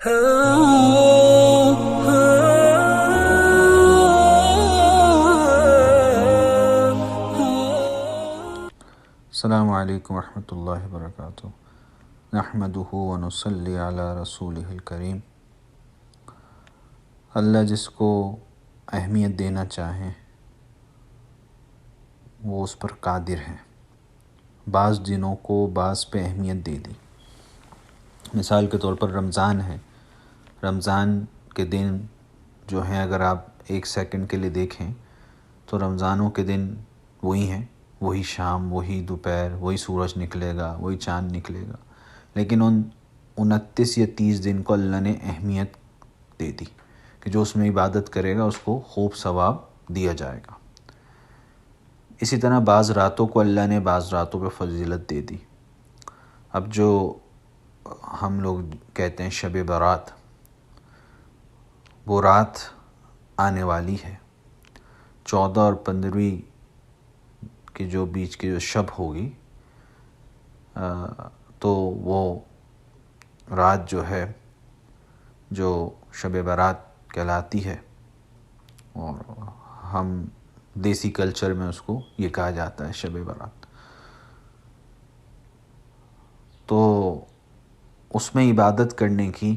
السلام علیکم ورحمۃ اللہ وبرکاتہ۔ نحمدہ ونصلی علی رسولہ الکریم۔ اللہ جس کو اہمیت دینا چاہیں وہ اس پر قادر ہیں۔ بعض دنوں کو بعض پہ اہمیت دے دی۔ مثال کے طور پر رمضان ہے، رمضان کے دن جو ہیں اگر آپ ایک سیکنڈ کے لیے دیکھیں تو رمضانوں کے دن وہی ہیں، وہی شام، وہی دوپہر، وہی سورج نکلے گا، وہی چاند نکلے گا، لیکن ان 29 یا 30 دن کو اللہ نے اہمیت دے دی کہ جو اس میں عبادت کرے گا اس کو خوب ثواب دیا جائے گا۔ اسی طرح بعض راتوں کو اللہ نے بعض راتوں پہ فضیلت دے دی۔ اب جو ہم لوگ کہتے ہیں شب برات، وہ رات آنے والی ہے 14 اور 15 کی جو بیچ کی جو شب ہوگی، تو وہ رات جو ہے جو شب برات کہلاتی ہے، اور ہم دیسی کلچر میں اس کو یہ کہا جاتا ہے شب برات۔ تو اس میں عبادت کرنے کی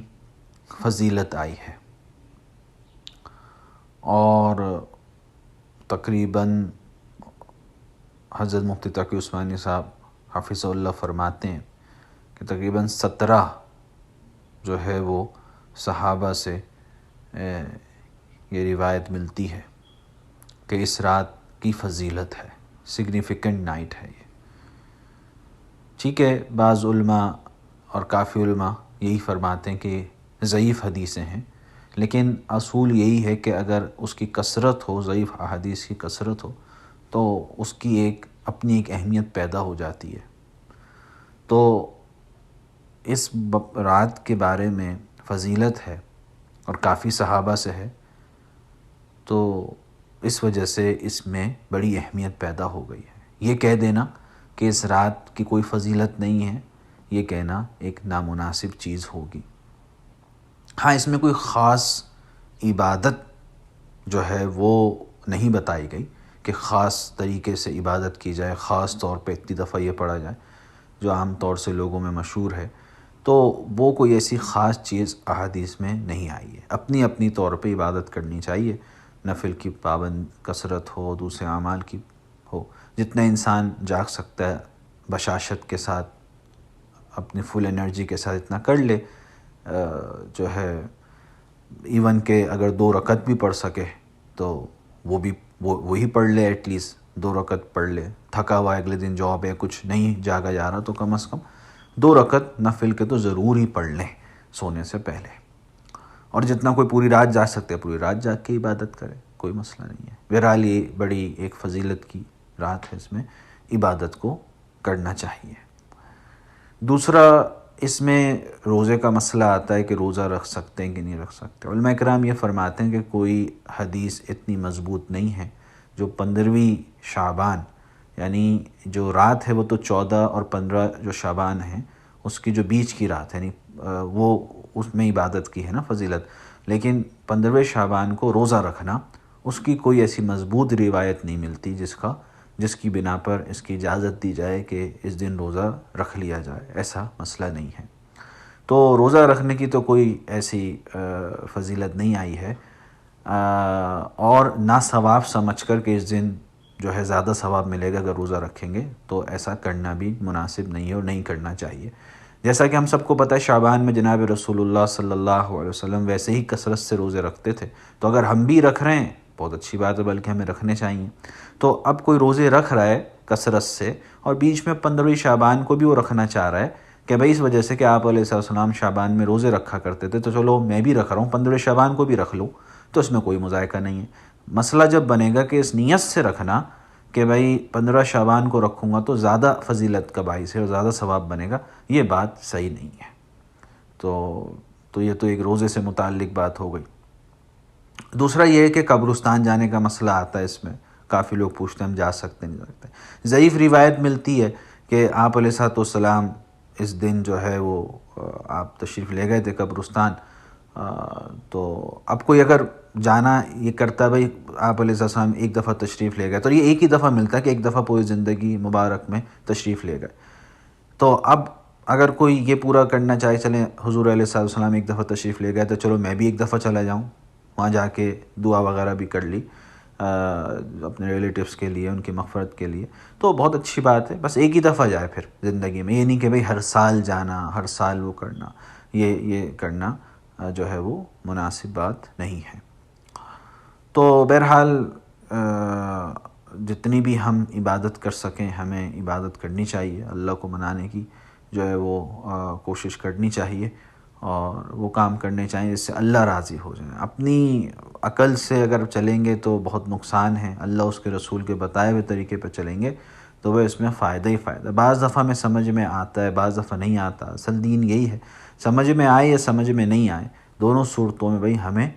فضیلت آئی ہے، اور تقریباً حضرت مفتی تقی عثمانی صاحب حفظہ اللہ فرماتے ہیں کہ تقریباً 17 جو ہے وہ صحابہ سے یہ روایت ملتی ہے کہ اس رات کی فضیلت ہے، سگنیفیکنٹ نائٹ ہے یہ۔ ٹھیک ہے، بعض علماء اور کافی علماء یہی فرماتے ہیں کہ ضعیف حدیثیں ہیں، لیکن اصول یہی ہے کہ اگر اس کی کثرت ہو، ضعیف احادیث کی کثرت ہو، تو اس کی اپنی ایک اہمیت پیدا ہو جاتی ہے۔ تو اس رات کے بارے میں فضیلت ہے اور کافی صحابہ سے ہے، تو اس وجہ سے اس میں بڑی اہمیت پیدا ہو گئی ہے۔ یہ کہہ دینا کہ اس رات کی کوئی فضیلت نہیں ہے، یہ کہنا ایک نامناسب چیز ہوگی۔ ہاں، اس میں کوئی خاص عبادت جو ہے وہ نہیں بتائی گئی کہ خاص طریقے سے عبادت کی جائے، خاص طور پہ اتنی دفعہ یہ پڑھا جائے جو عام طور سے لوگوں میں مشہور ہے، تو وہ کوئی ایسی خاص چیز احادیث میں نہیں آئی ہے۔ اپنی اپنی طور پہ عبادت کرنی چاہیے، نفل کی پابند کثرت ہو، دوسرے اعمال کی ہو، جتنا انسان جاگ سکتا ہے بشاشت کے ساتھ، اپنی فل انرجی کے ساتھ اتنا کر لے، جو ہے ایون کہ اگر 2 رکعت بھی پڑھ سکے تو وہی پڑھ لے، ایٹ لیسٹ 2 رکعت پڑھ لے۔ تھکا ہوا اگلے دن جاب ہے، کچھ نہیں جاگا جا رہا، تو کم از کم 2 رکعت نفل کے تو ضرور ہی پڑھ لیں سونے سے پہلے۔ اور جتنا کوئی پوری رات جاگ سکتے پوری رات جاگ کے عبادت کرے، کوئی مسئلہ نہیں ہے۔ بہرحال یہ بڑی ایک فضیلت کی رات ہے، اس میں عبادت کو کرنا چاہیے۔ دوسرا، اس میں روزے کا مسئلہ آتا ہے کہ روزہ رکھ سکتے ہیں کہ نہیں رکھ سکتے۔ علماء کرام یہ فرماتے ہیں کہ کوئی حدیث اتنی مضبوط نہیں ہے جو 15ویں شعبان، یعنی جو رات ہے وہ تو 14 اور 15 جو شعبان ہیں اس کی جو بیچ کی رات ہے، یعنی وہ اس میں عبادت کی ہے نا فضیلت، لیکن 15ویں شعبان کو روزہ رکھنا اس کی کوئی ایسی مضبوط روایت نہیں ملتی جس کی بنا پر اس کی اجازت دی جائے کہ اس دن روزہ رکھ لیا جائے، ایسا مسئلہ نہیں ہے۔ تو روزہ رکھنے کی تو کوئی ایسی فضیلت نہیں آئی ہے، اور نہ ثواب سمجھ کر کہ اس دن جو ہے زیادہ ثواب ملے گا اگر روزہ رکھیں گے، تو ایسا کرنا بھی مناسب نہیں ہے اور نہیں کرنا چاہیے۔ جیسا کہ ہم سب کو پتہ ہے شعبان میں جناب رسول اللہ صلی اللہ علیہ وسلم ویسے ہی کثرت سے روزے رکھتے تھے، تو اگر ہم بھی رکھ رہے ہیں بہت اچھی بات ہے، بلکہ ہمیں رکھنے چاہیے۔ تو اب کوئی روزے رکھ رہا ہے کثرت سے اور بیچ میں 15ویں شعبان کو بھی وہ رکھنا چاہ رہا ہے کہ بھئی اس وجہ سے کہ آپ علیہ السلام شعبان میں روزے رکھا کرتے تھے، تو چلو میں بھی رکھ رہا ہوں 15ویں شعبان کو بھی رکھ لوں، تو اس میں کوئی مذائقہ نہیں ہے۔ مسئلہ جب بنے گا کہ اس نیت سے رکھنا کہ بھئی 15 شعبان کو رکھوں گا تو زیادہ فضیلت کا باعث ہے اور زیادہ ثواب بنے گا، یہ بات صحیح نہیں ہے۔ تو یہ تو ایک روزے سے متعلق بات ہو گئی۔ دوسرا یہ ہے کہ قبرستان جانے کا مسئلہ آتا ہے، اس میں کافی لوگ پوچھتے ہیں ہم جا سکتے نہیں سکتے۔ ضعیف روایت ملتی ہے کہ آپ علیہ السلام اس دن جو ہے وہ آپ تشریف لے گئے تھے قبرستان، تو اب کوئی اگر جانا یہ کرتا ہے بھائی آپ علیہ السلام ایک دفعہ تشریف لے گئے تو یہ ایک ہی دفعہ ملتا ہے کہ ایک دفعہ پوری زندگی مبارک میں تشریف لے گئے. تو اب اگر کوئی یہ پورا کرنا چاہے چلیں حضور علیہ السلام ایک دفعہ تشریف لے گئے تو چلو میں بھی ایک دفعہ چلا جاؤں, وہاں جا کے دعا وغیرہ بھی کر لی اپنے ریلیٹیوز کے لیے, ان کی مغفرت کے لیے, تو بہت اچھی بات ہے. بس ایک ہی دفعہ جائے پھر زندگی میں, یہ نہیں کہ بھئی ہر سال جانا, ہر سال وہ کرنا, یہ کرنا جو ہے وہ مناسب بات نہیں ہے. تو بہرحال جتنی بھی ہم عبادت کر سکیں ہمیں عبادت کرنی چاہیے, اللہ کو منانے کی جو ہے وہ کوشش کرنی چاہیے, اور وہ کام کرنے چاہیے جس سے اللہ راضی ہو جائے. اپنی عقل سے اگر چلیں گے تو بہت نقصان ہے, اللہ اس کے رسول کے بتائے ہوئے طریقے پہ چلیں گے تو وہ اس میں فائدہ ہی فائدہ. بعض دفعہ میں سمجھ میں آتا ہے, بعض دفعہ نہیں آتا. اصل دین یہی ہے, سمجھ میں آئے یا سمجھ میں نہیں آئے, دونوں صورتوں میں بھئی ہمیں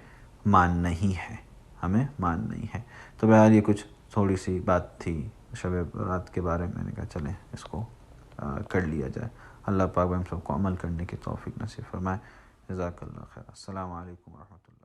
ماننا ہی ہے, ہمیں ماننا ہی ہے. تو بہرحال یہ کچھ تھوڑی سی بات تھی شب برات کے بارے میں, میں نے کہا چلیں اس کو کر لیا جائے. اللہ پاک ہم سب کو عمل کرنے کی توفیق نصیب فرمائے. جزاک اللہ خیر. السلام علیکم ورحمۃ اللہ.